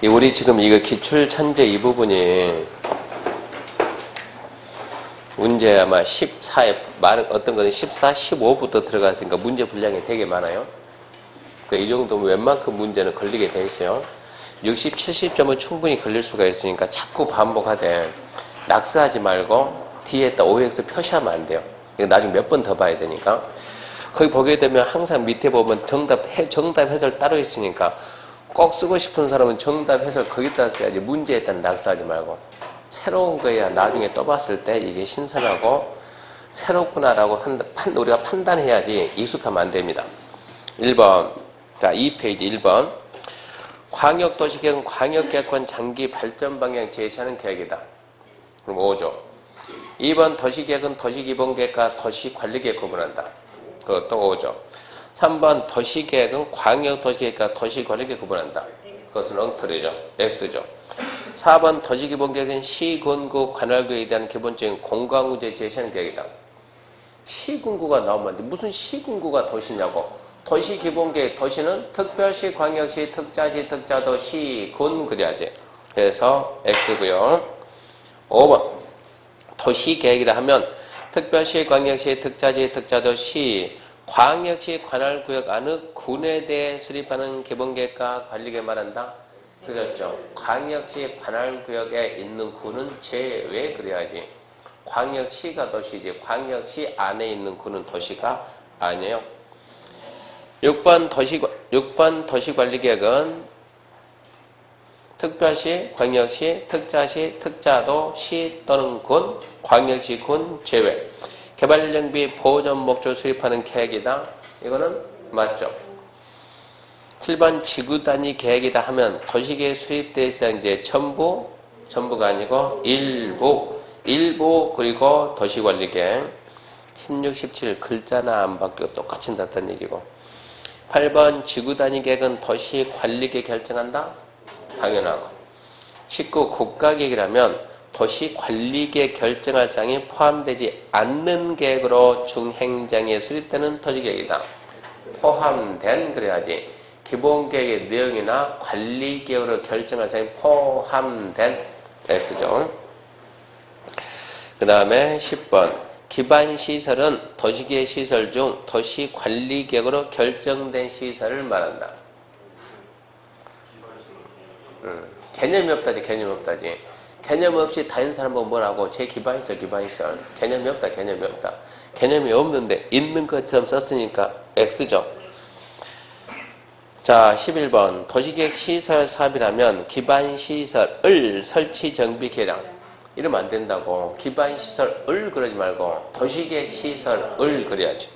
우리 지금 이거 기출천재 이 부분이 문제 아마 14에 어떤 거는 14, 15부터 들어갔으니까 문제 분량이 되게 많아요. 그러니까 이 정도면 웬만큼 문제는 걸리게 돼 있어요. 60, 70점은 충분히 걸릴 수가 있으니까 자꾸 반복하되 낙서하지 말고 뒤에다 OX 표시하면 안 돼요. 이거 나중에 몇 번 더 봐야 되니까. 거기 보게 되면 항상 밑에 보면 정답 해설 따로 있으니까 꼭 쓰고 싶은 사람은 정답 해설 거기다 써야지 문제에 따라 낙서하지 말고. 새로운 거야 나중에 또 봤을 때 이게 신선하고 새롭구나라고 우리가 판단해야지 익숙하면 안 됩니다. 1번. 자, 2페이지 1번. 광역도시계획은 광역계획권 장기 발전 방향 제시하는 계획이다. 그럼 5죠. 2번 도시계획은 도시기본계획과 도시관리계획 구분한다. 그것도 5죠. 3번 도시계획은 광역도시계획과 도시관리계획 구분한다. 그것은 엉터리죠. X죠. 4번 도시기본계획은 시군구 관할구에 대한 기본적인 공간구제 제시하는 계획이다. 시군구가 나오면 안 돼. 무슨 시군구가 도시냐고. 도시기본계획, 도시는 특별시, 광역시, 특자시, 특자도, 시, 군 그래야지. 그래서 X고요. 5번 도시계획이라 하면 특별시, 광역시, 특자시, 특자도, 시, 광역시 관할구역 안의 군에 대해 수립하는 기본계획과 관리계획 말한다. 틀렸죠. 광역시 관할구역에 있는 군은 제외 그래야지. 광역시가 도시지 광역시 안에 있는 군은 도시가 아니에요. 6번 도시관리계획은 특별시, 광역시, 특자시, 특자도, 시 또는 군, 광역시 군 제외. 개발정비 보존 목적 수립하는 계획이다. 이거는 맞죠. 7번 지구단위 계획이다 하면 도시계획 수립대에 있어 이제 전부가 아니고 일부 그리고 도시관리계획. 16, 17 글자나 안 바뀌고 똑같이 같다는 얘기고. 8번 지구단위 계획은 도시관리계획 결정한다. 당연하고. 19 국가계획이라면 도시관리계획 결정할 사항이 포함되지 않는 계획으로 중행정에 수립되는 도시계획이다. 포함된 그래야지. 기본계획의 내용이나 관리계획으로 결정할 사항이 포함된 X죠. 그 다음에 10번 기반시설은 도시계획 시설 중 도시관리계획으로 결정된 시설을 말한다. 개념이 없다지. 개념 없이 다른 사람 보면 뭐라고 제 기반시설 개념이 없다. 개념이 없는데 있는 것처럼 썼으니까 X죠. 자, 11번 도시계획 시설 사업이라면 기반시설을 설치 정비 계량 이러면 안 된다고. 기반시설을 그러지 말고 도시계획 시설을 그래야지.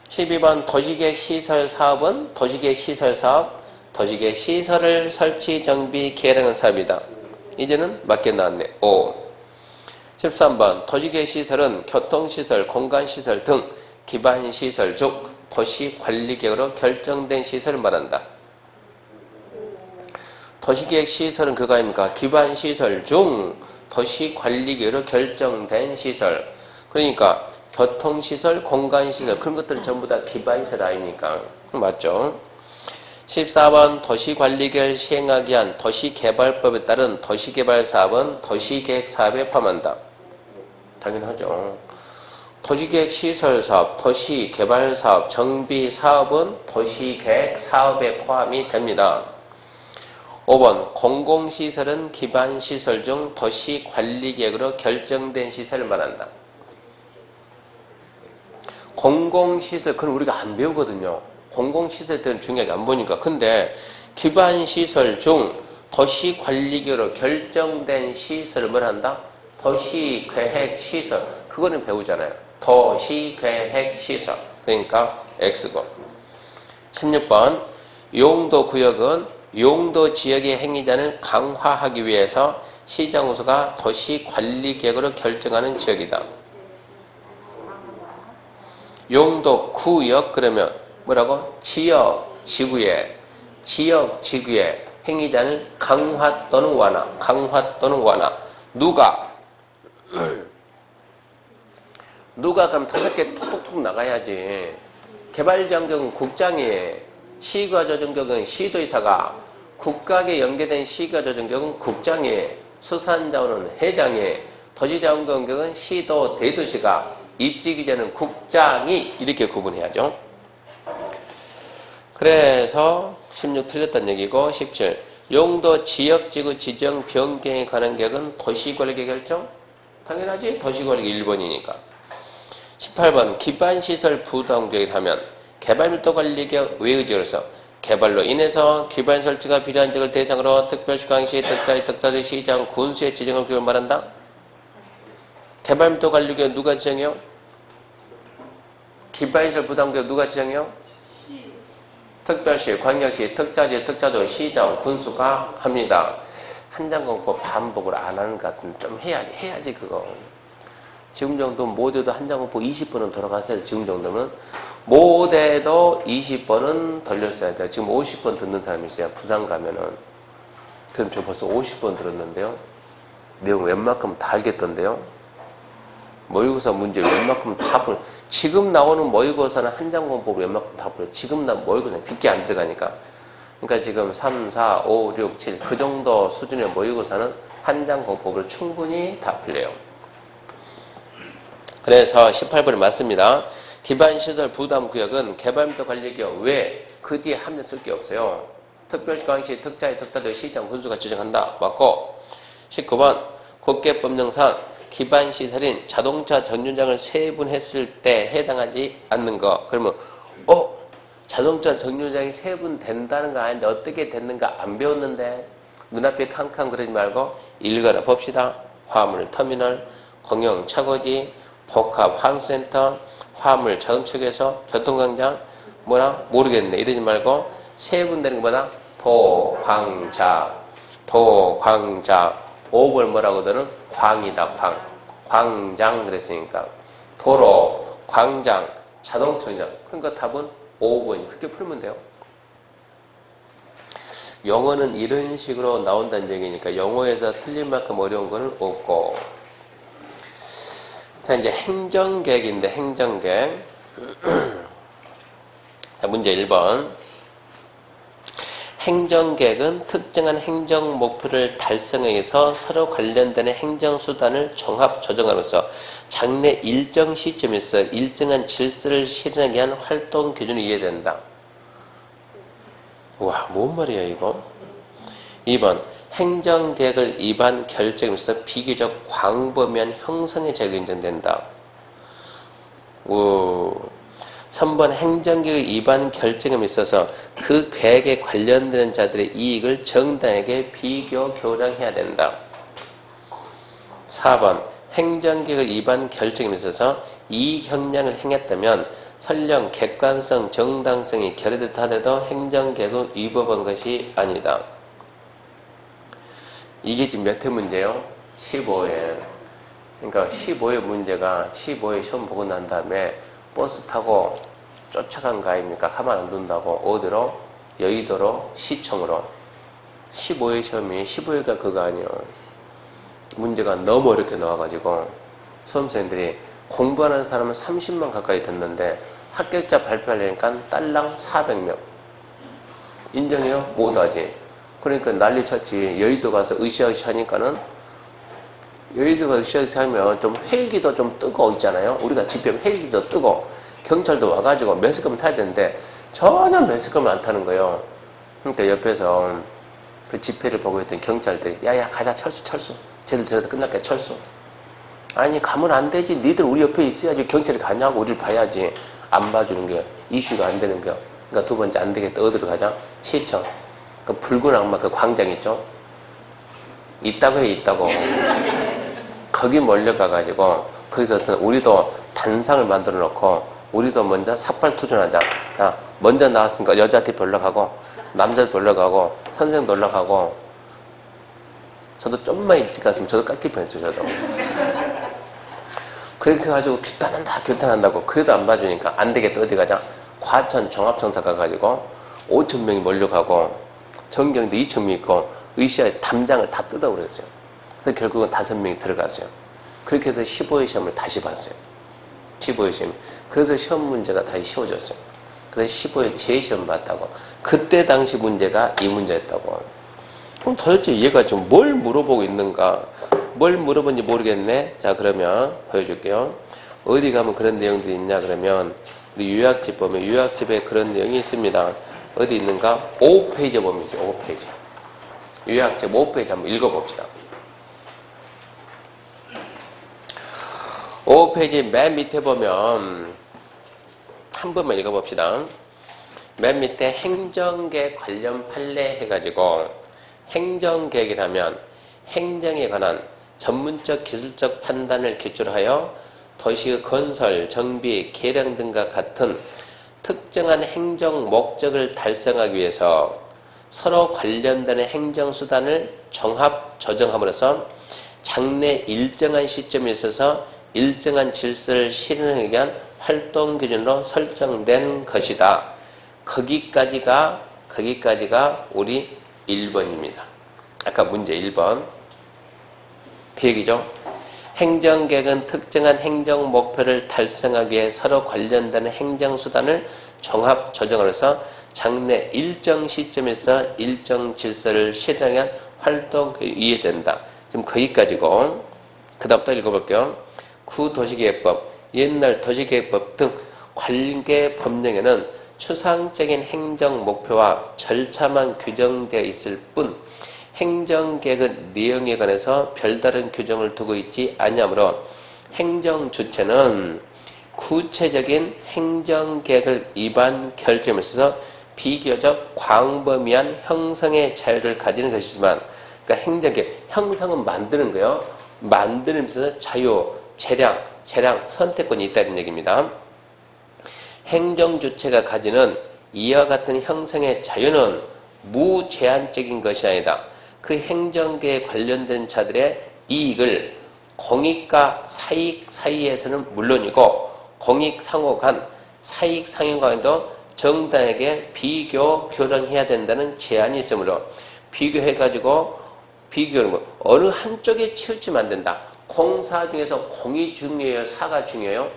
12번 도시계획 시설 사업은 도시계획 시설 사업 도시계획 시설을 설치 정비 계량하는 사업이다. 이제는 맞게 나왔네. 5. 13번 도시계획 시설은 교통시설, 공간시설 등 기반시설 중 도시관리계획으로 결정된 시설을 말한다. 도시계획 시설은 그거 아닙니까? 기반시설 중 도시관리계획으로 결정된 시설. 그러니까 교통시설, 공간시설 그런 것들은 전부 다 기반시설 아닙니까? 맞죠? 14번 도시관리계획을 시행하기 위한 도시개발법에 따른 도시개발사업은 도시계획사업에 포함한다. 당연하죠. 도시계획시설사업, 도시개발사업, 정비사업은 도시계획사업에 포함이 됩니다. 5번 공공시설은 기반시설 중 도시관리계획으로 결정된 시설을 말한다. 공공시설 그건 우리가 안 배우거든요. 공공시설 때는 중요하게 안 보니까. 근데 기반시설 중 도시관리계획으로 결정된 시설을 뭘 한다? 도시계획시설. 그거는 배우잖아요. 도시계획시설. 그러니까 X고. 16번 용도구역은 용도지역의 행위자를 강화하기 위해서 시장구수가 도시관리계획으로 결정하는 지역이다. 용도구역 그러면 뭐라고? 지역, 지구의 행위자는 강화 또는 완화. 누가 그럼 5개 툭툭툭 나가야지. 개발정경은 국장이, 시가조정경은 시도의사가, 국각에 연계된 시가 조정격은 국장에, 수산자원은 해장에, 도시자원공격은 시도 대도시가, 입지기재는 국장이 이렇게 구분해야죠. 그래서 16 틀렸다는 얘기고 17 용도 지역지구 지정 변경에 관한 격은 도시관리계 결정? 당연하지. 도시관리계 1번이니까. 18번 기반시설 부담계획을 하면 개발밀도관리계획 외의지로서 개발로 인해서 기반 설치가 필요한 지역을 대상으로 특별시 광시 특자의 특자의 시장 군수의 지정을 규율 말한다. 개발밀도관리계획 누가 지정해요? 기반시설 부담계획 누가 지정해요? 특별시, 광역시, 특자지, 특자도, 시장, 군수가 합니다. 한장공법 반복을 안 하는 것 같은데 좀 해야지 그거. 지금 정도면 모대도 한장공법 20번은 돌아갔어야 돼. 지금 정도면 모대도 20번은 돌렸어야 돼요. 지금 50번 듣는 사람이 있어요. 부산 가면은. 그럼 저 벌써 50번 들었는데요. 내용 웬만큼 다 알겠던데요. 모의고사 문제 웬만큼 다 풀. 지금 나오는 모의고사는 한장공법을 웬만큼 다 풀어요. 지금 나오는 모의고사는 깊게 안 들어가니까. 그러니까 지금 3, 4, 5, 6, 7 그 정도 수준의 모의고사는 한장공법으로 충분히 다 풀려요. 그래서 18번이 맞습니다. 기반시설 부담구역은 개발밀도관리구역 외 그 뒤에 함정 쓸 게 없어요. 특별시, 광시, 특자의 특자도 시장, 군수가 지정한다. 맞고 19번 국계법령상 기반시설인 자동차 정류장을 세분했을 때 해당하지 않는 거. 그러면 자동차 정류장이 세분된다는 거 아닌데 어떻게 됐는가 안 배웠는데 눈앞에 캄캄 그러지 말고 읽어라 봅시다. 화물 터미널, 공영 차고지, 복합 환센터, 화물 자동차에서 교통광장 뭐라 모르겠네 이러지 말고 세분되는 것보다 도광자 5번 뭐라고 하더는 광이다 광장 그랬으니까 도로 광장 자동차장 그러니까 답은 5번이 그렇게 풀면 돼요. 영어는 이런 식으로 나온다는 얘기니까 영어에서 틀릴 만큼 어려운 거는 없고. 자, 이제 행정계획인데 행정계획. 자, 문제 1번. 행정계획은 특정한 행정 목표를 달성하기 위해서 서로 관련되는 행정수단을 종합 조정함으로써 장래 일정 시점에서 일정한 질서를 실현하기 위한 활동 기준이 이해된다. 와, 뭔 말이야 이거? 2번 행정계획을 위반 결정에서 비교적 광범위한 형성의 제약이 인정된다. 3번 행정계획 위반 결정에 있어서 그 계획에 관련되는 자들의 이익을 정당하게 비교 교량해야 된다. 4번 행정계획 위반 결정에 있어서 이익 형량을 행했다면 설령 객관성, 정당성이 결여됐다 하더라도 행정계획을 위법한 것이 아니다. 이게 지금 몇 회 문제예요? 15회. 그러니까 15회 문제가 15회 시험 보고 난 다음에 버스 타고 쫓아간 거 아닙니까? 가만 안 둔다고. 어디로? 여의도로, 시청으로. 15회 시험이 15회가 그거 아니에요. 문제가 너무 어렵게 나와가지고 수험생들이 공부하는 사람은 30만 가까이 됐는데 합격자 발표하려니까 딸랑 400명. 인정해요? 못하지. 그러니까 난리 쳤지. 여의도 가서 으쌰으쌰 하니까는 여의도 가서 으쌰으쌰 하면 좀 헬기도 좀 뜨고 있잖아요. 우리가 집회하면 헬기도 뜨고 경찰도 와가지고 매스컴 타야 되는데 전혀 매스컴을 안 타는 거예요. 그러니까 옆에서 그 집회를 보고 있던 경찰들이 야야 가자 철수 쟤들 저러다 끝날게 철수. 아니 가면 안 되지. 니들 우리 옆에 있어야지. 경찰이 가냐고. 우리를 봐야지. 안 봐주는 게 이슈가 안 되는 거야. 그러니까 두 번째 안 되겠다. 어디로 가자? 시청. 그 붉은 악마 그 광장 있죠? 있다고 해 있다고. 거기 몰려가가지고 거기서 우리도 단상을 만들어 놓고 우리도 먼저 삭발투전하자. 야, 먼저 나왔으니까 여자한테 연락하고 남자한테 연락하고 선생님도 연락하고. 저도 좀만 일찍 갔으면 저도 깎일 뻔했어요. 저도. 그렇게 해가지고 규탄한다고 그래도 안 봐주니까 안 되겠다. 어디 가자? 과천 종합청사 가가지고 5,000명이 몰려가고 전경도 2,000명 있고 의시아의 담장을 다 뜯어버렸어요. 그래서 결국은 5명이 들어갔어요. 그렇게 해서 15회 시험을 다시 봤어요. 15회 시험. 그래서 시험 문제가 다시 쉬워졌어요. 그래서 15회 재시험 봤다고. 그때 당시 문제가 이 문제였다고. 그럼 도대체 얘가 좀 뭘 물어보고 있는가? 뭘 물어본지 모르겠네. 자, 그러면 보여줄게요. 어디 가면 그런 내용들이 있냐? 그러면 우리 요약집 보면 요약집에 그런 내용이 있습니다. 어디 있는가? 5페이지에 보면 있어요. 5페이지. 요약집 5페이지 한번 읽어봅시다. 5페이지 맨 밑에 보면 한 번만 읽어봅시다. 맨 밑에 행정계획 관련 판례 해가지고 행정계획이라면 행정에 관한 전문적 기술적 판단을 기초로 하여 도시의 건설, 정비, 개량 등과 같은 특정한 행정 목적을 달성하기 위해서 서로 관련되는 행정수단을 종합 조정함으로써 장래 일정한 시점에 있어서 일정한 질서를 실현하기 위한 활동 기준으로 설정된 것이다. 거기까지가 우리 1번입니다. 아까 문제 1번. 그 얘기죠. 행정계획은 특정한 행정 목표를 달성하기 위해 서로 관련되는 행정수단을 종합 조정으로써 장래 일정 시점에서 일정 질서를 실현하기 위한 활동에 이해된다. 지금 거기까지고, 그 다음부터 읽어볼게요. 구도시계획법, 옛날 도시계획법 등 관계 법령에는 추상적인 행정 목표와 절차만 규정되어 있을 뿐 행정계획의 내용에 관해서 별다른 규정을 두고 있지 아니하므로 행정주체는 구체적인 행정계획을 위반 결정에 있어서 비교적 광범위한 형성의 자유를 가지는 것이지만, 그러니까 행정계획, 형성은 만드는 거예요. 만드는 자유, 재량, 선택권이 있다는 얘기입니다. 행정주체가 가지는 이와 같은 형성의 자유는 무제한적인 것이 아니다. 그 행정계에 관련된 자들의 이익을 공익과 사익 사이에서는 물론이고 공익상호 간, 사익상호 간에도 정당에게 비교 교란해야 된다는 제한이 있으므로 비교해가지고 비교하는 거 어느 한쪽에 치우치면 안 된다. 공사 중에서 공이 중요해요? 사가 중요해요?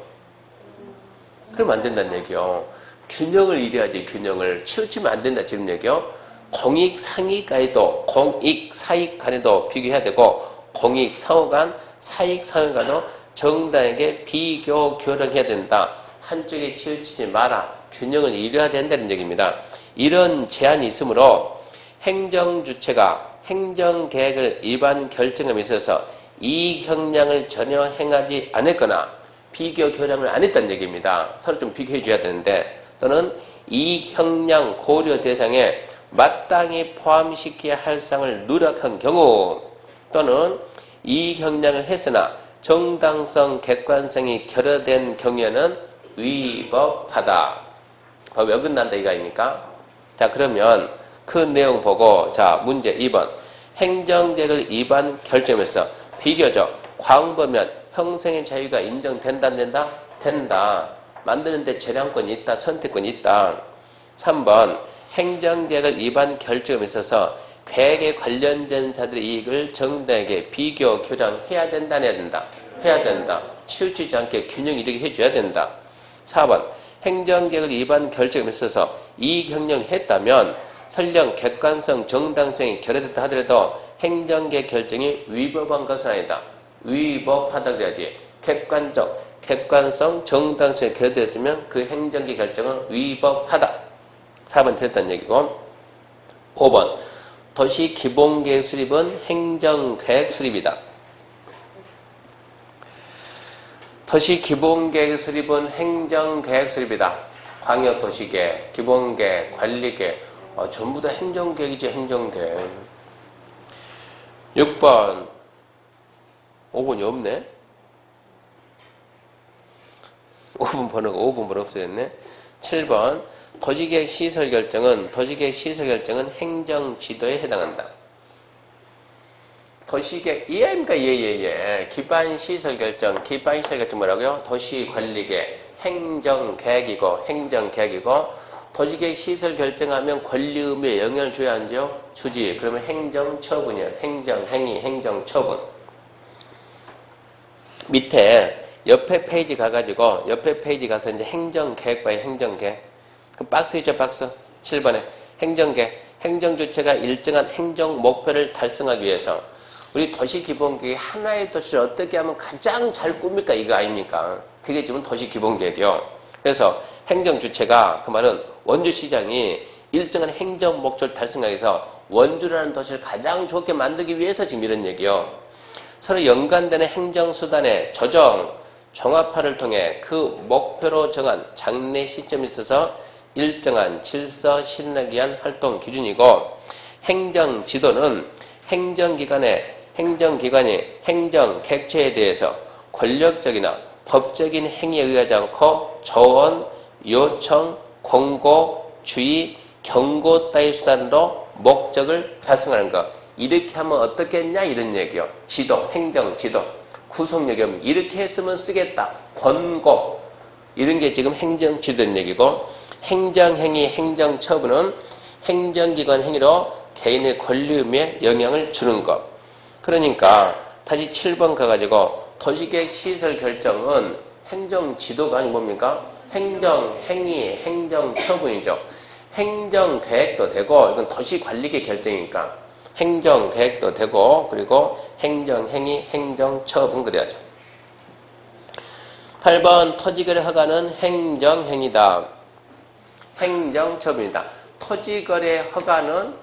그러면 안 된다는 얘기요. 균형을 이뤄야지. 균형을 치우치면 안 된다 지금 얘기요. 공익 상익 간에도 공익 사익 간에도 비교해야 되고 공익 상호 간, 사익 상호 간도 정당에게 비교 교란해야 된다. 한쪽에 치우치지 마라. 균형을 이뤄야 된다는 얘기입니다. 이런 제한이 있으므로 행정주체가 행정계획을 위반 결정함에 있어서 이익 형량을 전혀 행하지 않았거나 비교 교량을 안 했다는 얘기입니다. 서로 좀 비교해 줘야 되는데, 또는 이익 형량 고려 대상에 마땅히 포함시켜야 할 사항을 누락한 경우, 또는 이익 형량을 했으나 정당성, 객관성이 결여된 경우에는 위법하다. 법에 어긋난다 이거 아닙니까? 자, 그러면 그 내용 보고, 자, 문제 2번. 행정계획을 위반 결정에서 비교적 광범위한 형성의 자유가 인정된다, 안 된다? 된다. 만드는데 재량권이 있다, 선택권이 있다. 3번. 행정계획을 위반 결정에 있어서 계획에 관련된 자들의 이익을 정당에게 비교, 교량해야 된다, 안 해야 된다? 해야 된다. 치우치지 않게 균형 이르게 해줘야 된다. 4번. 행정계획을 위반 결정에 있어서 이익 형량을 했다면 설령 객관성, 정당성이 결여됐다 하더라도 행정계획 결정이 위법한 것은 아니다. 위법하다 그래야지. 객관성, 정당성이 결여됐으면 그 행정계획 결정은 위법하다. 4번 틀렸다는 얘기고. 5번. 도시 기본계획 수립은 행정계획 수립이다. 도시 기본계획 수립은 행정계획 수립이다. 광역도시계획, 기본계획, 관리계획, 전부 다 행정계획이지, 행정계획. 6번. 5번이 없네. 5번 번호가 없어졌네. 7번. 도시계획 시설 결정은 행정지도에 해당한다. 도시계획, 이해입니까? 예. 기반시설 결정 뭐라고요? 도시관리계획, 행정계획이고, 도시계획 시설 결정하면 권리 의무에 영향을 줘야 하는데요? 주지. 그러면 행정처분이에요. 행정행위, 행정처분. 밑에 옆에 페이지 가서 이제 행정계획 봐요, 행정계획. 그 박스 있죠, 박스. 7번에 행정계. 행정주체가 일정한 행정 목표를 달성하기 위해서 우리 도시기본계획 하나의 도시를 어떻게 하면 가장 잘 꾸밀까 이거 아닙니까? 그게 지금 도시기본계획이요. 그래서 행정주체가 그 말은 원주시장이 일정한 행정 목표를 달성하기 위해서 원주라는 도시를 가장 좋게 만들기 위해서 지금 이런 얘기요. 서로 연관되는 행정수단의 조정, 종합화를 통해 그 목표로 정한 장래 시점에 있어서 일정한 질서 실현하기 위한 활동 기준이고 행정지도는 행정기관이 행정 객체에 대해서 권력적이나 법적인 행위에 의하지 않고 조언, 요청, 공고, 주의, 경고 따위 수단으로 목적을 달성하는 것. 이렇게 하면 어떻겠냐 이런 얘기요. 지도, 행정지도, 구속력이 없는 이렇게 했으면 쓰겠다. 권고 이런 게 지금 행정지도인 얘기고 행정행위, 행정처분은 행정기관 행위로 개인의 권리 의무에 영향을 주는 것. 그러니까 다시 7번 가가지고 도시계획 시설 결정은 행정지도가 아니고 뭡니까? 행정행위, 행정처분이죠. 행정계획도 되고 이건 도시관리계 결정이니까 행정계획도 되고 그리고 행정행위, 행정처분 그래야죠. 8번 토지거래 허가는 행정행위다. 행정처분이다. 토지거래 허가는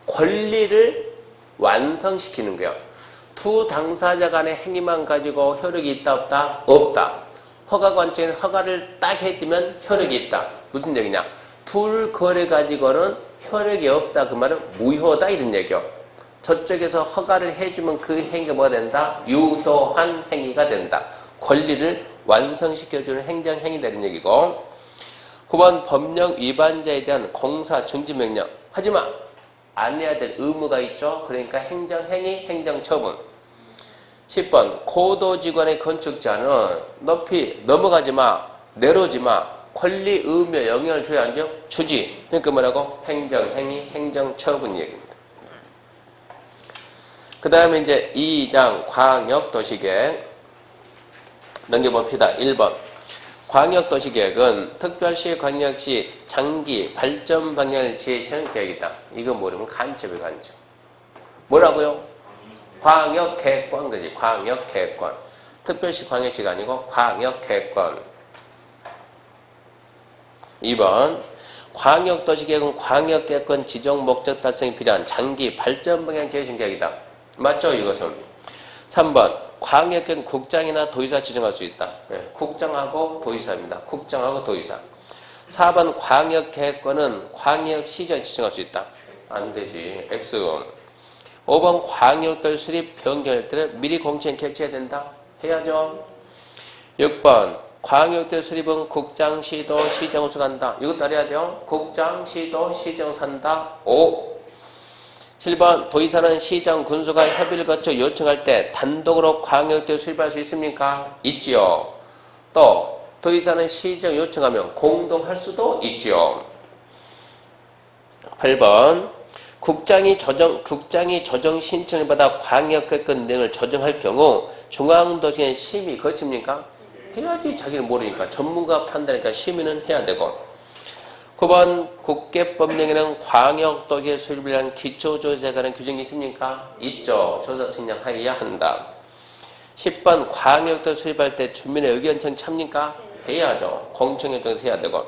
권리를 완성시키는 거예요. 두 당사자 간의 행위만 가지고 효력이 있다 없다? 없다. 허가 관점에서 허가를 딱 해주면 효력이 있다. 무슨 얘기냐? 둘 거래 가지고는 효력이 없다. 그 말은 무효다 이런 얘기요. 저쪽에서 허가를 해주면 그 행위가 뭐가 된다? 유효한 행위가 된다. 권리를 완성시켜주는 행정행위다 이런 얘기고 9번 법령 위반자에 대한 공사 중지명령 하지마 안 해야 될 의무가 있죠. 그러니까 행정행위, 행정처분 10번 고도지관의 건축자는 높이 넘어가지마 내려오지마 권리 의무에 영향을 줘야 하죠. 주지. 그러니까 뭐라고? 행정행위, 행정처분 얘기입니다. 그 다음에 이제 2장 광역도시계획 넘겨봅시다. 1번 광역도시계획은 특별시, 광역시 장기 발전 방향을 제시하는 계획이다. 이거 모르면 간첩이 간첩. 뭐라고요? 광역계획권 그지? 광역계획권. 특별시, 광역시가 아니고 광역계획권. 2번 광역도시계획은 광역계획권 지정 목적 달성에 필요한 장기 발전 방향 제시하는 계획이다. 맞죠? 이것은. 3번 광역계획은 국장이나 도의사 지정할 수 있다. 네, 국장하고 도의사입니다. 국장하고 도의사. 4번 광역계획권은 광역시장 지정할 수 있다. 안 되지. X. 5번 광역도시 수립 변경할 때는 미리 공천 개최해야 된다. 해야죠. 6번 광역도시 수립은 국장, 시도, 시장 우수한다. 이것도 알아야 돼요. 국장, 시도, 시장 산다. 5. 7번 도의사는 시장, 군수가 협의를 거쳐 요청할 때 단독으로 광역도시 수립할 수 있습니까? 있지요. 또 도의사는 시장 요청하면 공동할 수도 있지요. 8번 국장이 조정 신청을 받아 광역계획권 내용을 조정할 경우 중앙도시의 심의 거칩니까? 해야지. 자기는 모르니까 전문가 판단하니까 심의는 해야 되고 9번 국계법령에는 광역도시의 수립을 위한 기초조사에 관한 규정이 있습니까? 있죠. 조사 측량하여야 한다. 10번 광역도시 수립할 때 주민의 의견 청취합니까? 해야죠. 공청회동에서 해야 되고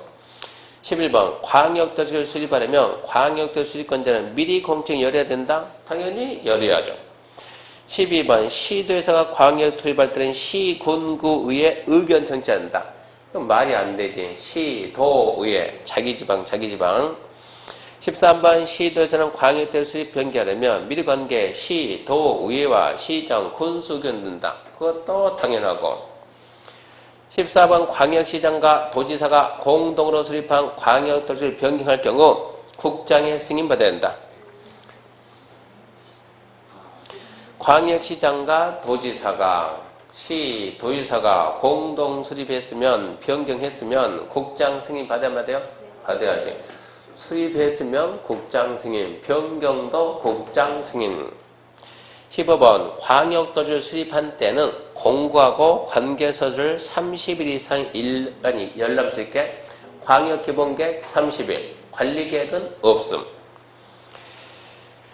11번 광역도시를 수립하려면 광역도시 수립권자는 미리 공청 열어야 된다? 당연히 열어야죠. 12번 시도에서가 광역 수립할 때는 시군구의회 의견 청취한다. 그럼 말이 안 되지. 시도의회 자기지방 13번 시도에서는 광역도시 수립 변경하려면 미리 관계 시도의회와 시정 군수 의견 듣는다. 그것도 당연하고 14번 광역시장과 도지사가 공동으로 수립한 광역도시를 변경할 경우 국장의 승인받아야 된다. 광역시장과 도지사가 도지사가 공동 수립했으면 변경했으면 국장 승인 받아야 돼요? 받아야지. 수립했으면 국장 승인, 변경도 국장 승인. 15번 광역도시를 수립한 때는 공고하고 관계서를 30일 이상 열람 수 있게 광역 기본계획 30일, 관리계획은 없음.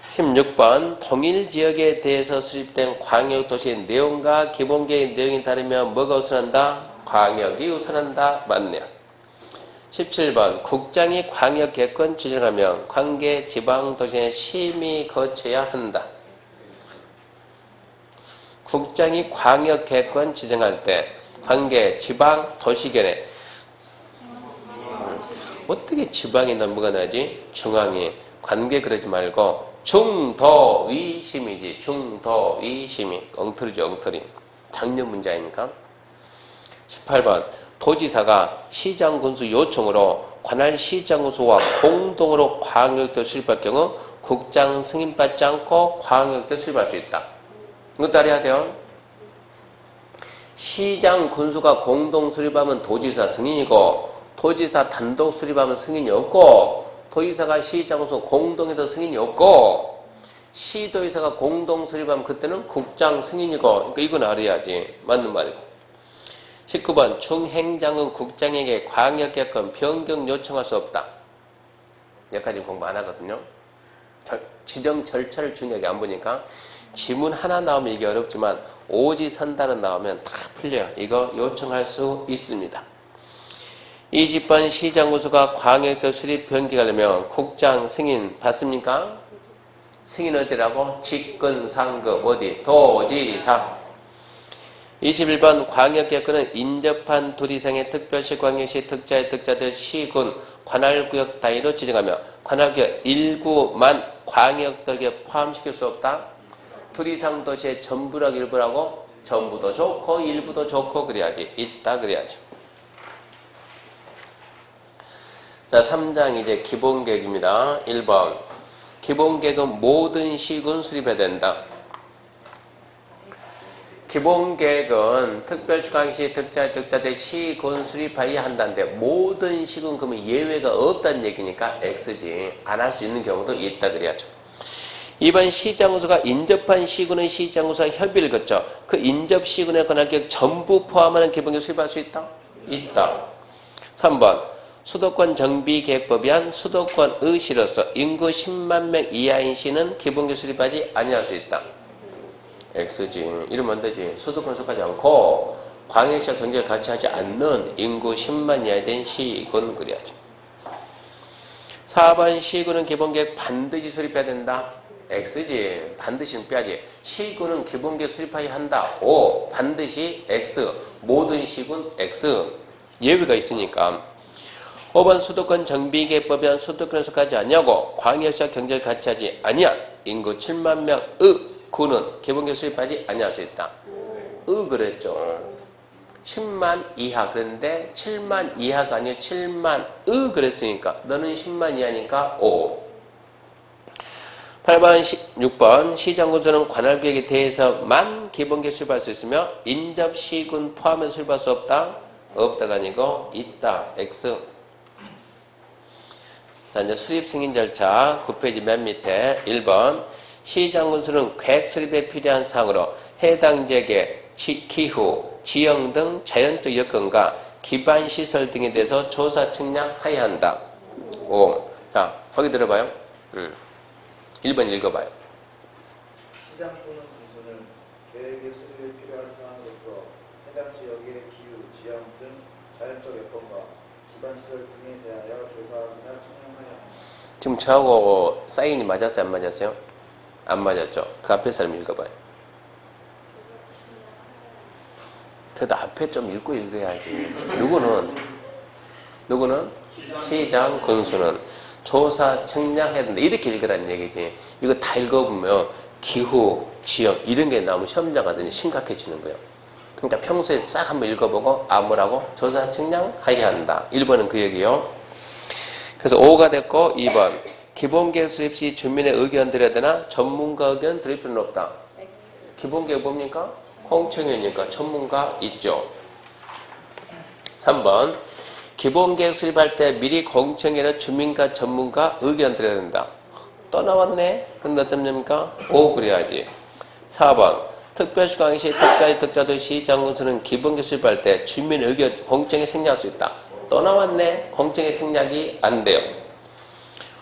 16번 통일 지역에 대해서 수립된 광역도시의 내용과 기본계획 내용이 다르면 뭐가 우선한다? 광역이 우선한다. 맞네요. 17번 국장이 광역계획권 지정하면 관계 지방도시의 심의 거쳐야 한다. 국장이 광역계획권 지정할 때 관계 지방도시견에 어떻게 지방이 넘어가 나지? 중앙이. 관계 그러지 말고 중도위심이지. 중도위심이. 엉터리죠, 엉터리. 당연 문제 아닙니까? 18번 도지사가 시장군수 요청으로 관할 시장군수와 공동으로 광역도 수립할 경우 국장 승인받지 않고 광역도 수립할 수 있다. 이거 따라야 돼요. 시장군수가 공동 수립하면 도지사 승인이고 도지사 단독 수립하면 승인이 없고 도지사가 시장군수 공동에도 승인이 없고 시도지사가 공동 수립하면 그때는 국장 승인이고 그러니까 이건 알아야지. 맞는 말이고. 19번 중행장은 국장에게 광역계획권 변경 요청할 수 없다. 여기까지 공부 안 하거든요. 지정 절차를 중요하게 안 보니까 지문 하나 나오면 이게 어렵지만 오지선다는 나오면 다 풀려요. 이거 요청할 수 있습니다. 20번 시장군수가 광역도 수립 변경하려면 국장 승인 받습니까? 승인 어디라고? 직권상급 어디? 도지사. 21번 광역계획권은 인접한 둘 이상의 특별시, 광역시, 특자의 특자들, 시군, 관할구역 단위로 지정하며 관할구역 일부만 광역도시에 포함시킬 수 없다. 둘 이상 도시의 전부라고 일부라고? 전부도 좋고 일부도 좋고 그래야지. 있다 그래야지. 자, 3장 이제 기본계획입니다. 1번 기본계획은 모든 시군 수립해야 된다. 기본계획은 특별시, 광역시, 특자, 특자대 시군 수립하여야 한다는데 모든 시군 그러면 예외가 없다는 얘기니까 X지. 안 할 수 있는 경우도 있다 그래야죠. 2번 시장군수가 인접한 시군의 시장군수와 협의를 거쳐 그 인접 시군의 관할계획 전부 포함하는 기본계획 수립할 수 있다? 있다. 3번 수도권 정비계획법에 한 수도권의 시로서 인구 10만 명 이하인 시는 기본계획 수립하지 아니할 수 있다. X지. 이러면 안 되지. 수도권 수립하지 않고 광역시와 경제를 같이 하지 않는 인구 10만 이하에 된 시군 그래야지. 4번 시군은 기본계획 반드시 수립해야 된다. X지. 반드시는 빼야지. 시군은 기본계획 수립해야 한다. O. 반드시 X. 모든 시군 X. 예외가 있으니까. 5번 수도권 정비계획법에 한 수도권에 속하지 않냐고 광역시와 경제를 같이 하지 아니야. 인구 7만 명의 구는 기본계획 수립하지 아니할 수 있다. 그랬죠. 10만 이하 그랬는데 7만 이하가 아니고 7만 그랬으니까 너는 10만 이하니까 O. 8번 6번 시장군수는 관할계획에 대해서만 기본계획 수립할 수 있으며 인접시군 포함해서 수립할 수 없다. 없다가 아니고 있다. X. 자, 이제 수립 승인 절차 9페이지 맨 밑에 1번 시장군수는 계획 수립에 필요한 사항으로 해당 지역의 기후, 지형 등 자연적 여건과 기반시설 등에 대해서 조사 측량하여야 한다. 5. 자, 거기 들어봐요. 1번 읽어봐요. 시장군수는 계획의 수립에 필요한 사항으로서 해당 지역의 기후, 지형 등 자연적 여건과 기반시설 등에 대하여 조사하거나 측량하여야 한다. 지금 저하고 사인이 맞았어요? 안 맞았어요? 안 맞았죠? 그 앞에 사람 읽어봐요. 그래도 앞에 좀 읽고 읽어야지. 누구는? 시장 군수는 조사 측량해야 된다. 이렇게 읽으라는 얘기지. 이거 다 읽어보면 기후, 지형 이런 게 나오면 시험장 가더니 심각해지는 거예요. 그러니까 평소에 싹 한번 읽어보고 뭐라고? 조사 측량하여야 한다. 1번은 그 얘기요. 그래서 5가 됐고 2번 기본계획 수립 시 주민의 의견 드려야 되나? 전문가 의견 드릴 필요는 없다. 기본계획 뭡니까? 공청회니까 전문가 있죠. 3번 기본계획 수립할 때 미리 공청회나 주민과 전문가 의견 드려야 된다. 또 나왔네? 근데 어떤 점입니까? O 그래야지. 4번 특별시, 광역시, 특자의 특자도시, 시장군수는 기본계획 수립할 때 주민 의견 공청회 생략할 수 있다. 또 나왔네. 공청회 생략이 안 돼요.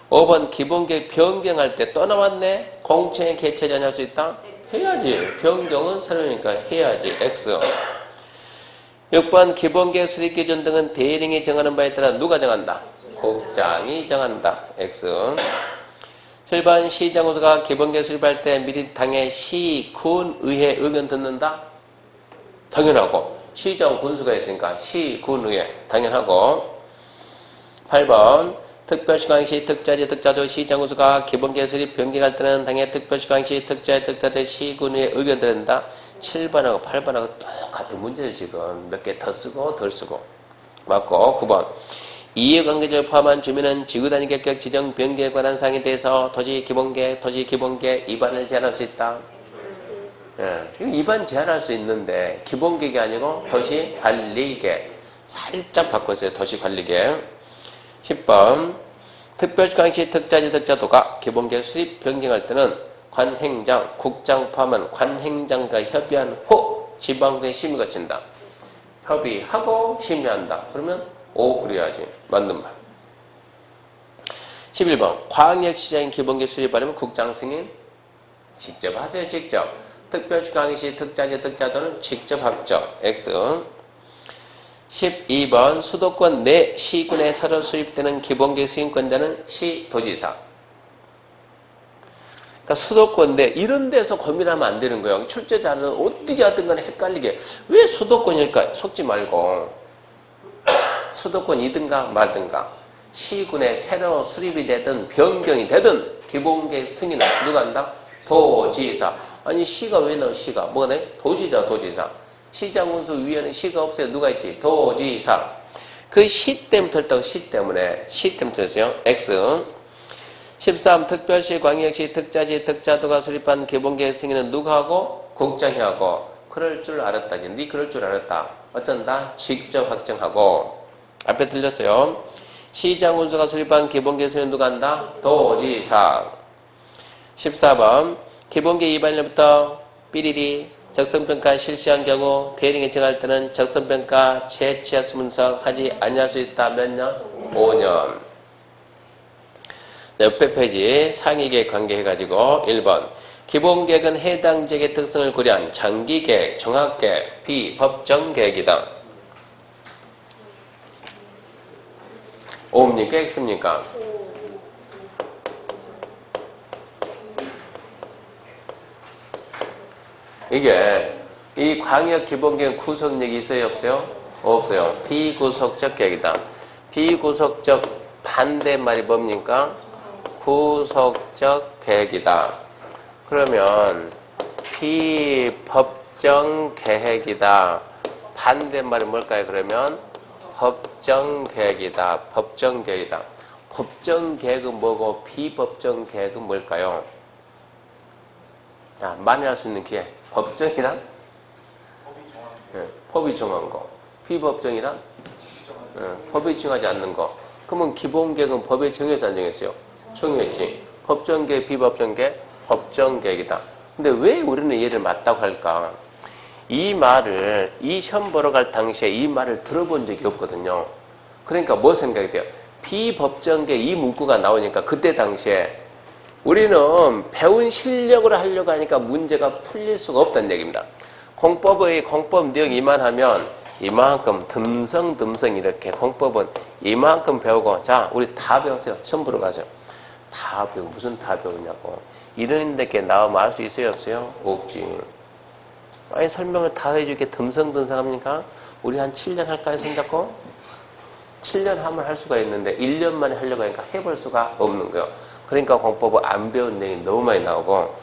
5번 기본계획 변경할 때 또 나왔네. 공청회 개최 전할 수 있다? 해야지. 변경은 새로우니까 해야지. X. 6번 기본계획 수립기준 등은 대령이 정하는 바에 따라 누가 정한다? 국장이 정한다. X. 7번 시장군수가 기본계획 수립할 때 미리 당의 시, 군, 의회 의견 듣는다? 당연하고. 시장 군수가 있으니까 시, 군, 의회 당연하고. 8번 특별시광시 특자지 특자도 시장군수가 기본계획 수립 변경할 때는 당의 특별시광시 특자지 특자도 시, 군, 의회 의견 듣는다? 7번하고 8번하고 똑같은 문제죠. 지금 몇 개 더 쓰고 덜 쓰고. 맞고. 9번 이해관계자를 포함한 주민은 지구단위 계획 지정 변경에 관한 사항에 대해서 도시기본계획 위반을 제한할 수 있다. 예, 위반 제한할 수 있는데 기본계획이 아니고 도시관리계획 살짝 바꿨어요. 도시관리계획. 10번 특별시광시 특자지 특자도가 기본계획 수립 변경할 때는 관행장, 국장 포함한 관행장과 협의한 후 지방국의 심의 거친다. 협의하고 심의한다. 그러면 오 그래야지. 맞는 말. 11번 광역시장인 기본계획 수립하려면 국장 승인 직접 하세요. 직접. 특별시광시 특자지 특자도는 직접 합죠. X. 12번 수도권 내 시군에 새로 수립되는 기본계획 수행권자는 시도지사. 그러니까 수도권 내 이런 데서 고민하면 안 되는 거예요. 출제자는 어떻게 하든 간에 헷갈리게 왜 수도권일까? 속지 말고 수도권이든가 말든가 시군에 새로 수립이 되든 변경이 되든 기본계획 승인은 누가 한다? 도지사. 아니 시가 왜 나와? 시가 뭐가 돼? 도지사. 시장군수위원회 시가 없어요. 누가 있지? 도지사. 그 시 때문에 들었다고. 시 때문에 들었어요. X. 13. 특별시 광역시 특자지 특자도가 수립한 기본계획 승인은 누가 하고? 국장이 하고. 그럴 줄 알았다지. 네 그럴 줄 알았다. 어쩐다? 직접 확정하고. 앞에 들렸어요. 시장군수가 수립한 기본계획 승인은 누가 한다? 도지사. 14번 기본계획 위반일부터 삐리리 적성평가 실시한 경우 대령이 정할 때는 적성평가 채취 수문서 하지 아니할 수 있다. 몇 년? 5년. 옆에 페이지 상위계획 관계해가지고 1번 기본계획은 해당 지역의 특성을 고려한 장기계획, 종합계획, 비법정계획이다. O입니까? X입니까? 이게 이 광역기본계획 구속력이 있어요? 없어요? 없어요. 비구속적 계획이다. 비구속적 반대말이 뭡니까? 구속적 계획이다. 그러면 비법정 계획이다. 반대말이 뭘까요? 그러면 법정 계획이다. 법정 계획이다. 법정 계획은 뭐고 비법정 계획은 뭘까요? 자, 만회할 수 있는 기회. 법정이란? 법이 정한 거. 비법정이란? 법이 정하지 않는 거. 그러면 기본계획은 법에 정해서 안 정했어요? 정했지. 법정계획, 비법정계획, 법정계획이다. 근데 왜 우리는 얘를 맞다고 할까? 이 말을, 이 시험 보러 갈 당시에 이 말을 들어본 적이 없거든요. 그러니까 뭐 생각이 돼요? 비법정계획 이 문구가 나오니까 그때 당시에 우리는 배운 실력으로 하려고 하니까 문제가 풀릴 수가 없다는 얘기입니다. 공법의 공법 내용 이만하면 이만큼 듬성듬성 이렇게 공법은 이만큼 배우고 자 우리 다 배웠어요. 시험 보러 가죠. 다 배우고 무슨 다 배우냐고. 이런 데께 나오면 알 수 있어요? 없어요? 없지. 아니 설명을 다 해주게 듬성듬성 합니까? 우리 한 7년 할까요? 손잡고? 7년 하면 할 수가 있는데 1년 만에 하려고 하니까 해볼 수가 없는 거예요. 그러니까 공법은 안 배운 내용이 너무 많이 나오고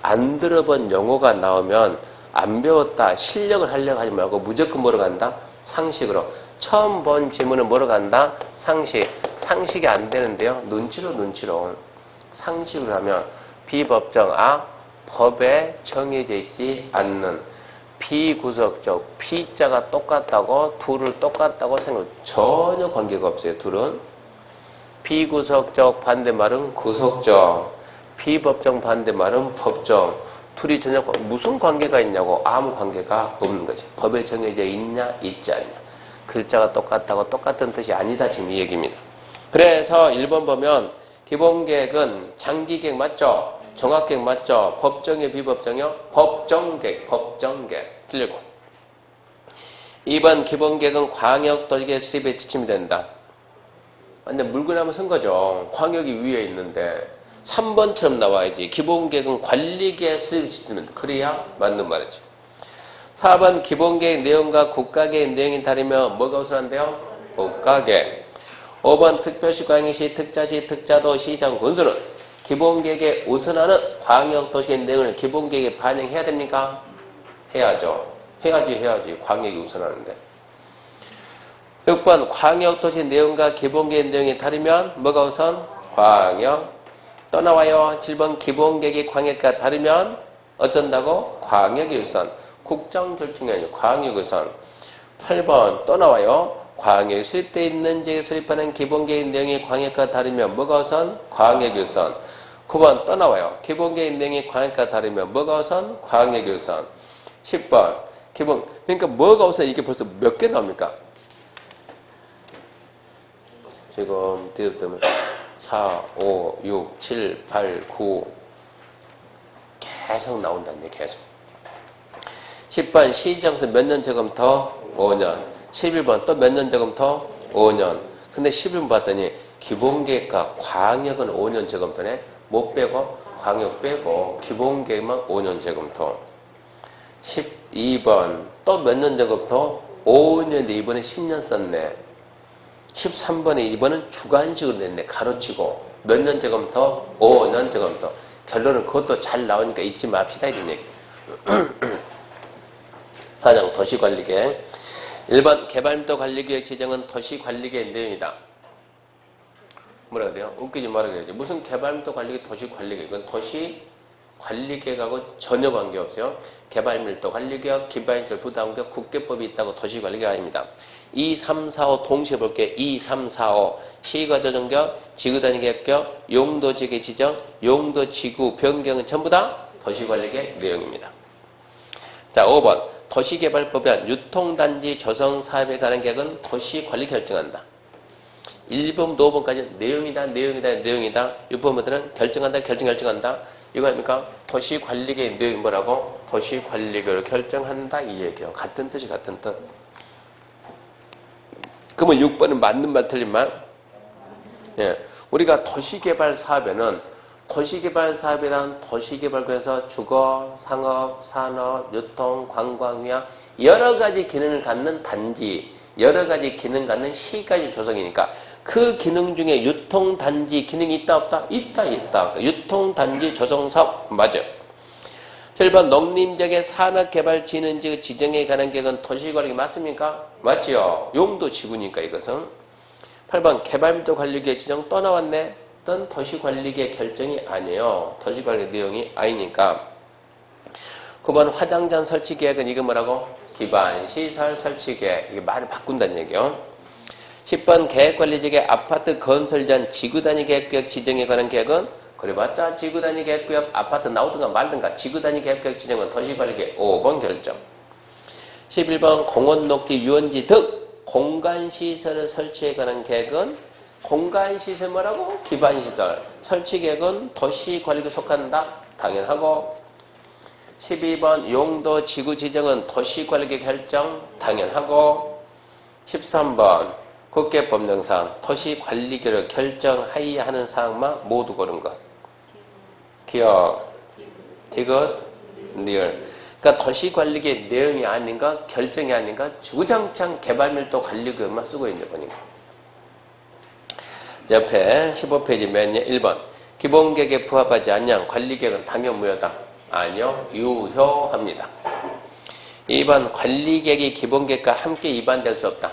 안 들어본 용어가 나오면 안 배웠다 실력을 하려고 하지 말고 무조건 뭐로 간다? 상식으로. 처음 본 지문은 뭐로 간다? 상식. 상식이 안 되는데요. 눈치로. 상식으로 하면 비법정 법에 정해져 있지 않는 비구속적 피자가 똑같다고 둘을 똑같다고 생각 전혀 관계가 없어요. 둘은. 비구속적 반대말은 구속적, 비법정 반대말은 법정. 둘이 전혀 무슨 관계가 있냐고. 아무 관계가 없는 거지. 법에 정해져 있냐 있지 않냐. 글자가 똑같다고 똑같은 뜻이 아니다. 지금 이 얘기입니다. 그래서 1번 보면 기본계획은 장기계획 맞죠? 종합계획 맞죠? 법정이요, 비법정이요? 법정계획. 틀리고. 2번 기본계획은 광역도시계획 수립에 지침이 된다. 근데 물구나무 쓴 거죠. 광역이 위에 있는데 3번처럼 나와야지. 기본계획은 관리계획 수립에 지침이 된다. 그래야 맞는 말이지. 4번 기본계획 내용과 국가계획 내용이 다르면 뭐가 우선한데요? 국가계획. 5번 특별시, 광역시, 특자시, 특자도, 시장, 군수는 기본계획에 우선하는 광역도시계획 내용을 기본계획에 반영해야 됩니까? 해야죠. 해야지. 광역이 우선하는데. 6번 광역도시 내용과 기본계획 내용이 다르면 뭐가 우선? 광역. 또 나와요. 7번 기본계획이 광역과 다르면 어쩐다고? 광역이 우선. 국정결정이 아니고 광역이 우선. 8번 또 나와요. 광역이 수립되어 있는 지역에 수립하는 기본계획 내용이 광역과 다르면 뭐가 우선? 광역이 우선. 9번 또 나와요. 기본계획 내용이 광역과 다르면 뭐가 우선? 광역이 우선. 10번 그러니까 뭐가 우선 이게 벌써 몇 개 나옵니까? 지금 뒤로 뜨면 4, 5, 6, 7, 8, 9 계속 나온다는데 계속. 10번 시정서 몇 년 저금터? 5년. 11번 또 몇 년 저금터? 5년. 근데 11번 봤더니 기본계획과 광역은 5년 저금터네. 못 빼고 광역 빼고 기본계획만 5년 저금터. 12번 또 몇 년 저금터? 5년인데 이번에 10년 썼네. 13번에 이번은 주관식으로 냈네. 가로치고 몇 년 저금터? 5년 저금터. 결론은 그것도 잘 나오니까 잊지 맙시다 이런 얘기. 4장 도시관리계획. 1번 개발밀도 관리계획 지정은 도시관리계획 내용이다. 뭐라 그래요? 웃기지 말아야지. 무슨 개발밀도 관리계획 도시관리계획. 이건 도시관리계획하고 전혀 관계없어요. 개발밀도 관리계획, 기반시설 부담계획, 국계법이 있다고 도시관리계획 아닙니다. 2, 3, 4, 5 동시에 볼게요. 2, 3, 4, 5 시가조정계획, 지구단위계획, 용도지계 지정, 용도지구 변경은 전부 다 도시관리계획 내용입니다. 자, 5번 도시개발법에 유통단지 조성사업에 관한 계획은 도시관리 결정한다. 1번부터 5번까지는 내용이다. 6번부터는 결정한다. 이거 아닙니까? 도시관리계획 내용이 뭐라고? 도시관리계획을 결정한다 이 얘기예요. 같은 뜻이 같은 뜻. 그러면 6번은 맞는 말 틀린 말? 예. 우리가 도시개발 사업이란 도시개발구에서 주거, 상업, 산업, 유통, 관광, 위양 여러 가지 기능을 갖는 단지, 여러 가지 기능 갖는 시까지 조성이니까 그 기능 중에 유통단지 기능이 있다 없다? 있다. 유통단지 조성사업 맞아요. 7번 농림지역의 산업개발진흥지역 지정에 관한 계획은 도시관리 맞습니까? 맞지요. 용도지구니까 이것은. 8번 개발밀도 관리계획 지정 또 나왔네. 어떤 도시관리계획 결정이 아니에요. 도시관리 내용이 아니니까. 9번 화장장 설치계획은 이거 뭐라고? 기반시설 설치계획. 이게 말을 바꾼다는 얘기요. 10번 계획관리지역의 아파트 건설 전 지구단위 계획구역 지정에 관한 계획은 그래봤자 지구단위 계획구역 아파트 나오든가 말든가 지구단위 계획구역 지정은 도시관리계획 5번 결정. 11번 공원, 녹지, 유원지 등 공간시설을 설치에 관한 계획은 공간시설 뭐라고? 기반시설. 설치계획은 도시관리에 속한다. 당연하고. 12번 용도 지구 지정은 도시관리계획 결정. 당연하고. 13번 국계법령상 도시관리계획을 결정하여야 하는 사항만 모두 고른 것. 기억, 디귿, 리얼. 그러니까 도시관리계획 내용이 아닌가 결정이 아닌가 주구장창 개발밀도 관리계획만 쓰고 있는 거니까. 옆에 15페이지 맨 1번 기본계획에 부합하지 않냐 관리계획은 당연무효다. 아니요. 유효합니다. 2번 관리계획이 기본계획과 함께 위반될 수 없다.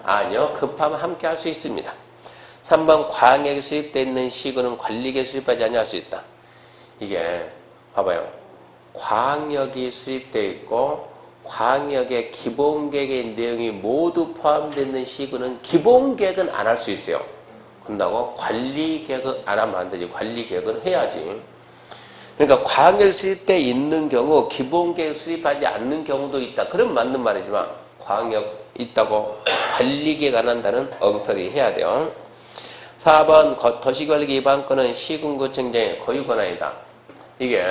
아니요. 급하면 함께 할 수 있습니다. 3번 광역이 수립되어 있는 시군은 관리계획 수립하지 않을 수 있다. 이게 봐봐요. 광역이 수립되어 있고 광역의 기본계획의 내용이 모두 포함되어 있는 시군은 기본계획은 안 할 수 있어요. 그런다고 관리계획은 안 하면 안 되지. 관리계획은 해야지. 그러니까 광역 수립되어 있는 경우 기본계획 수립하지 않는 경우도 있다. 그럼 맞는 말이지만 광역 있다고 관리계획 안 한다는 엉터리 해야 돼요. 4번 도시관리계 위반건은 시군구청장의 고유 권한이다. 이게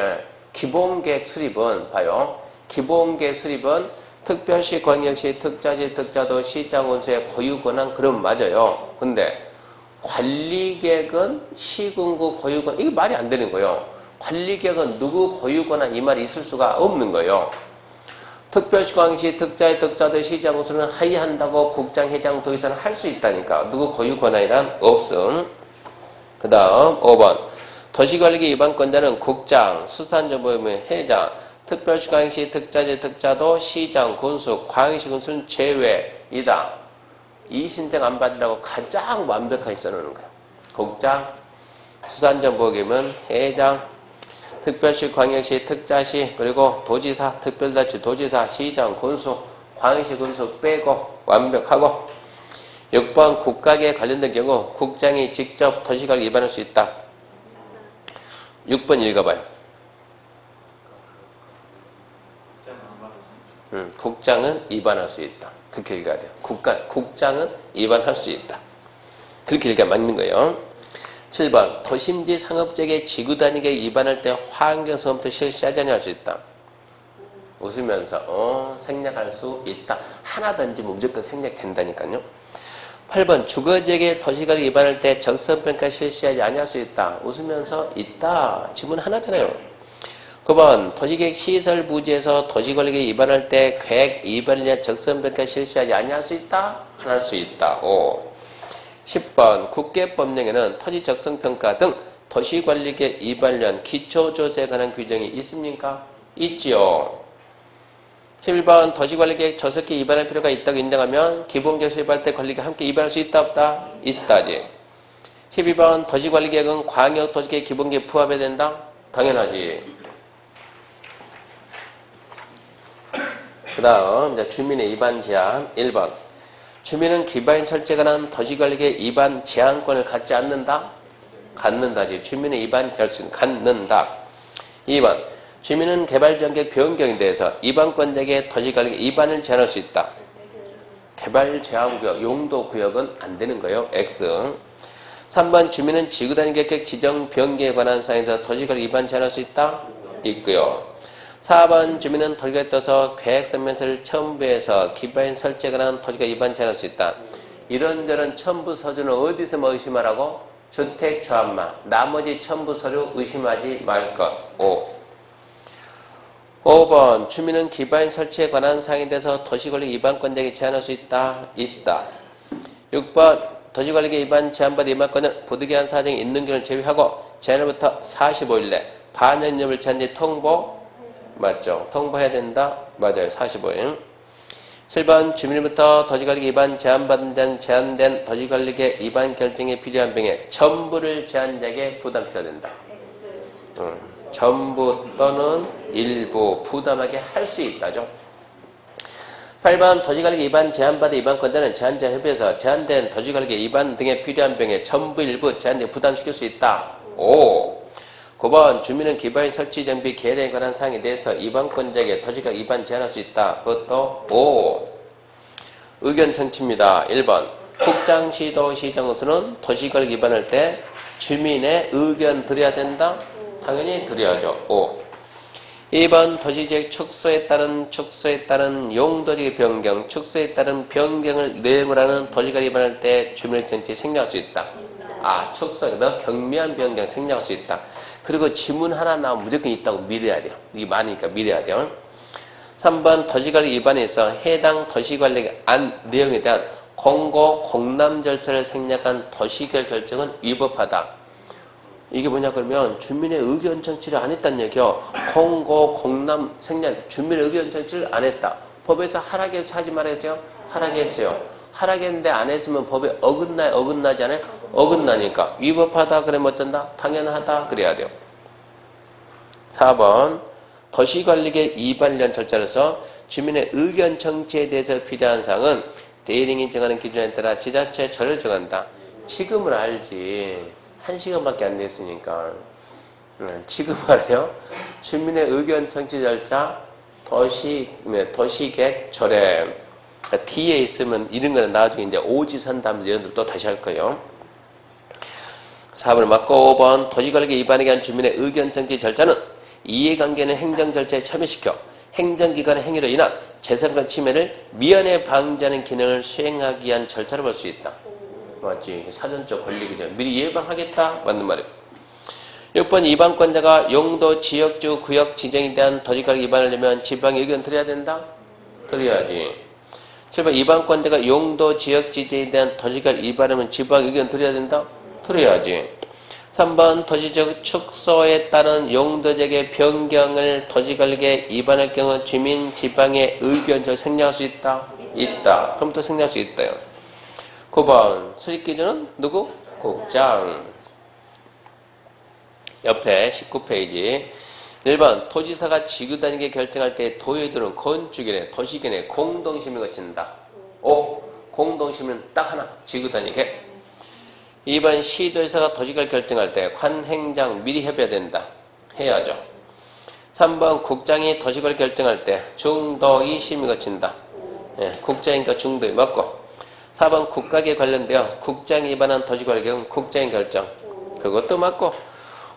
기본계획 수립은 봐요. 기본계획 수립은 특별시, 광역시, 특자지, 특자도, 시장, 원수의 고유 권한 그럼 맞아요. 근데 관리계획은 시군구 고유 권한 이게 말이 안 되는 거예요. 관리계획은 누구 고유 권한 이 말이 있을 수가 없는 거예요. 특별시, 광역시, 특자의, 특자도, 시장, 원수는 하의한다고 국장, 회장, 도의사는 할 수 있다니까. 누구 고유 권한이란 없음. 그 다음 5번 도시관리계 위반권자는 국장, 수산정보위원회 회장, 특별시, 광역시, 특자지, 특자도, 시장, 군수, 광역시, 군수는 제외이다. 이 신청 안 받으려고 가장 완벽하게 써놓는 거예요. 국장, 수산정보위원회 회장, 특별시, 광역시, 특자시, 그리고 도지사, 특별자치, 도지사, 시장, 군수, 광역시, 군수 빼고 완벽하고 6번 국가계에 관련된 경우 국장이 직접 도시관리 위반할 수 있다. 6번 읽어봐요. 국장은 위반할 수 있다. 그렇게 읽어야 돼요. 국장은 위반할 수 있다. 그렇게 읽어야 맞는 거예요. 7번 도심지 상업지역의 지구단위계 위반할 때 환경성부터 실시하지 않을 수 있다. 웃으면서 생략할 수 있다. 하나 던지면 무조건 생략된다니까요. 8번 주거지역의 도시관리 위반할 때 적성평가 실시하지 않을 수 있다. 웃으면서 있다. 지문 하나잖아요. 9번 도시계획 시설 부지에서 도시관리계 위반할 때 계획 위반에 대한 적성평가 실시하지 않을 수 있다. 안 할 수 있다. 5. 10번 국계법령에는 토지 적성평가 등 도시관리계 위반에 대한 기초조사에 관한 규정이 있습니까? 있지요. 11번 도시관리계획 조속히 위반할 필요가 있다고 인정하면 기본계획 수립할 때 관리계획 함께 위반할 수 있다 없다? 있다지. 12번 도시관리계획은 광역도시계획 기본계획 부합해야 된다? 당연하지. 그 다음 주민의 위반 제한 1번 주민은 기반인 설치에 관한 도시관리계획 위반 제한권을 갖지 않는다? 갖는다지. 주민의 위반 제한권을 갖는다. 2번 주민은 개발지역의 변경에 대해서 위반권자에게 도시관리계획 위반을 제한할 수 있다. 개발제한구역, 용도구역은 안 되는 거예요. X. 3번 주민은 지구단위계획 지정 변경에 관한 사항에서 도시관리계획 위반 제한할 수 있다? 있고요. 4번 주민은 도시계획에 따라서 계획서면서를 첨부해서 기반인 설치에 관한 도시계획 위반 제한할 수 있다. 이런저런 첨부 서류는 어디서 의심하라고? 주택조합만. 나머지 첨부 서류 의심하지 말 것. 5번 주민은 기반인 설치에 관한 사항에 대해서 도시관리 위반권자에게 제한할 수 있다? 있다. 6번 도시관리계 위반 제한받은 위반권은 부득이한 사정이 있는 경우를 제외하고 제한일부터 45일 내 반영점을 제한 뒤 통보 맞죠? 통보해야 된다? 맞아요. 45일. 7번 주민부터 도시관리계 위반 제한받은 제한된 도시관리계 위반 결정에 필요한 병에 전부를 제한자에게 부담시켜야 된다. 전부 또는 일부 부담하게 할 수 있다죠. 8번 도시관리계 위반 제한받은 위반권자는 제한자 협의에서 제한된 도시관리계 위반 등에 필요한 병에 전부 일부 제한자에게 부담시킬 수 있다. 5. 9번 주민은 기반인 설치 정비 계획에 관한 사항에 대해서 위반권자에게 도시관리 위반 제한할 수 있다. 그것도 5. 의견 청취입니다. 1번 국장, 시도, 시정으로서는 도시관리 위반할 때 주민의 의견 드려야 된다? 당연히 드려야죠. 5. 2번 도시지역 축소에 따른 용도지역 변경, 축소에 따른 변경을 내용을 하는 도시관리 위반할 때 주민의 정치 생략할 수 있다. 축소에서 경미한 변경 생략할 수 있다. 그리고 지문 하나 나오면 무조건 있다고 미래야 돼요. 이게 많으니까 미래야 돼요. 3번 도시관리 위반에서 해당 도시관리 안 내용에 대한 공고 공람 절차를 생략한 도시계획 결정은 위법하다. 이게 뭐냐 그러면 주민의 의견 청취를 안 했다는 얘기요. 공고 공람 생략 주민의 의견 청취를 안 했다. 법에서 하라게서 하지 말았어요? 하라게 했어요. 하라게 했는데 안 했으면 법에 어긋나요? 어긋나지 않아요? 어긋나니까 위법하다 그러면 어떤다? 당연하다 그래야 돼요. 4번 도시관리계획 위반에 대한 절차로서 주민의 의견 청취에 대해서 필요한 사항은 대리인이 정하는 기준에 따라 지자체 절을 정한다. 지금은 알지. 1시간밖에 안 됐으니까. 지금 말이에요. 주민의 의견 청취 절차 도시계획 절에 그러니까 뒤에 있으면 이런 거는 나중에 이제 오지선다면서 연습 또 다시 할 거예요. 4번을 맞고 5번 토지관리 위반에 대한 주민의 의견 정치 절차는 이해관계는 행정 절차에 참여시켜 행정기관의 행위로 인한 재산권 침해를 미연에 방지하는 기능을 수행하기 위한 절차를 볼 수 있다. 맞지? 사전적 권리기죠. 미리 예방하겠다. 맞는 말이에요. 6번 위반권자가 용도, 지역주, 구역 지정에 대한 토지관리 위반을 하려면 지방의 의견 드려야 된다? 드려야지. 7번 위반권자가 용도, 지역 지정에 대한 토지관리 위반하면 지방의 의견 드려야 된다? 드려야지. 3번 토지적 축소에 따른 용도적의 변경을 토지관리에 위반할 경우 주민 지방의 의견을 생략할 수 있다? 있다. 그럼 또 생략할 수 있다요. 9번 수립기준은 누구? 국장. 옆에 19페이지 1번 토지사가 지구단위계 결정할 때 도의들은 건축인의 도시견의 공동심을 거친다. 공동심은 딱 하나 지구단위계. 2번 시도의사가 도시를 결정할 때 관행장 미리 협의해야 된다. 해야죠. 3번 국장이 도시를 결정할 때 중도의 심의 거친다. 국장이니까 중도에 맞고. 4번 국가계에 관련되어 국장이 위반한 도시관리 경우 국장의 결정. 그것도 맞고.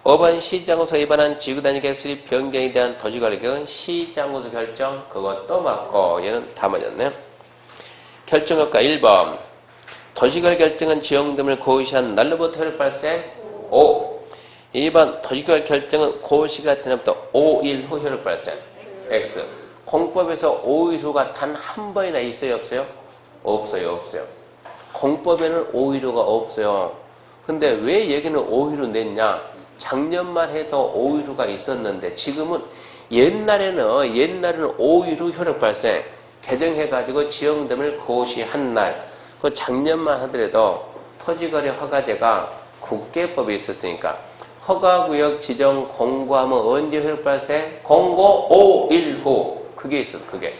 5번 시장으로서 위반한 지구단위 수립 변경에 대한 도시관리 경우 시장으로서 결정. 그것도 맞고. 얘는 다 맞았네. 결정효과 1번 도시관리 결정은 지형됨을 고시한 날로부터 효력 발생 5. 2번 도시관리 결정은 고시가 되면부터 5일 후 효력 발생 X. 공법에서 5일 후가 단 한 번이나 있어요? 없어요? 없어요. 공법에는 5일 후가 없어요. 근데 왜 여기는 5일 후 냈냐? 작년만 해도 5일 후가 있었는데 지금은 옛날에는 5일 후 효력 발생 개정해가지고 지형됨을 고시한 날 그 작년만 하더라도 토지거래 허가제가 국계법에 있었으니까 허가구역 지정 공고하면 언제 효력 발생? 공고 5일 후. 그게 있었어, 그게.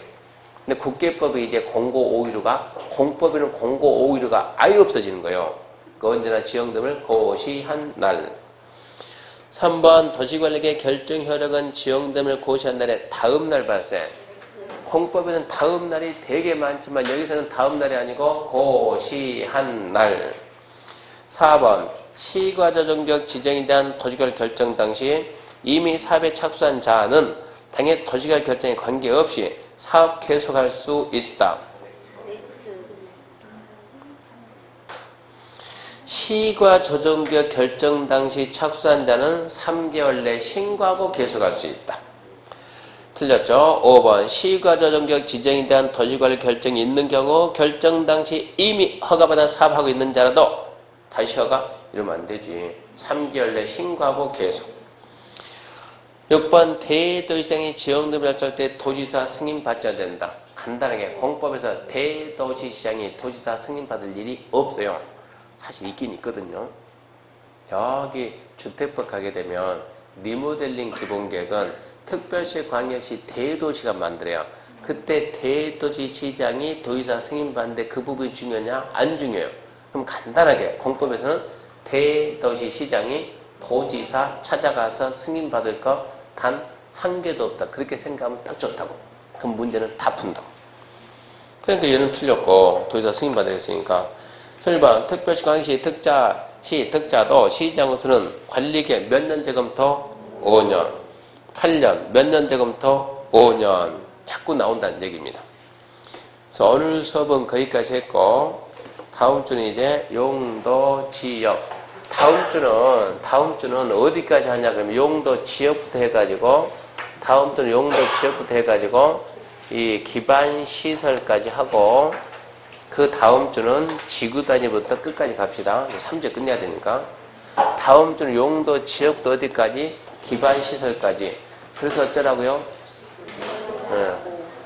근데 국계법에 이제 공고 5일 후가, 공법에는 공고 5일 후가 아예 없어지는 거예요. 그 언제나 지형됨을 고시한 날. 3번 도시관리계 결정 효력은 지형됨을 고시한 날의 다음 날 발생. 공법에는 다음 날이 되게 많지만 여기서는 다음 날이 아니고 고시한 날. 4번 시과조정적 지정에 대한 도시관리 결정 당시 이미 사업에 착수한 자는 당해 도시관리 결정에 관계없이 사업 계속할 수 있다. 시과조정적 결정 당시 착수한 자는 3개월 내 신고하고 계속할 수 있다. 틀렸죠? 5번 시과조정적 지정에 대한 도시관리 결정이 있는 경우 결정 당시 이미 허가받아 사업하고 있는 자라도 다시 허가? 이러면 안 되지. 3개월 내 신고하고 계속. 6번 대도시장이 지형등을 결정할 때 도지사 승인 받아야 된다. 간단하게 공법에서 대도시시장이 도지사 승인 받을 일이 없어요. 사실 있긴 있거든요. 여기 주택법 가게 되면 리모델링 기본계획은 특별시, 광역시, 대도시가 만들어요. 그때 대도시시장이 도지사 승인받는데 그 부분이 중요하냐? 안 중요해요. 그럼 간단하게 공법에서는 대도시시장이 도지사 찾아가서 승인받을 거 단 한 개도 없다. 그렇게 생각하면 딱 좋다고. 그럼 문제는 다 푼다고. 그러니까 얘는 틀렸고 도지사 승인받으려 했으니까. 7번 특별시, 광역시, 특자도 시장으로서는 관리계 몇 년 재검토? 5년. 8년, 몇 년 재검토? 5년. 자꾸 나온다는 얘기입니다. 그래서 오늘 수업은 거기까지 했고, 다음 주는 이제 용도, 지역. 다음 주는 어디까지 하냐? 그러면 용도, 지역부터 해가지고, 다음 주는 용도, 지역부터 해가지고, 이 기반 시설까지 하고, 그 다음 주는 지구 단위부터 끝까지 갑시다. 3주 끝내야 되니까. 다음 주는 용도, 지역부터 어디까지? 기반 시설까지. 그래서 어쩌라고요?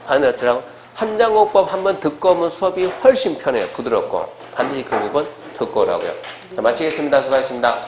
어쩌라고? 한장곡법 한번 듣고 오면 수업이 훨씬 편해요. 부드럽고. 반드시 그 부분 듣고 오라고요. 자, 마치겠습니다. 수고하셨습니다.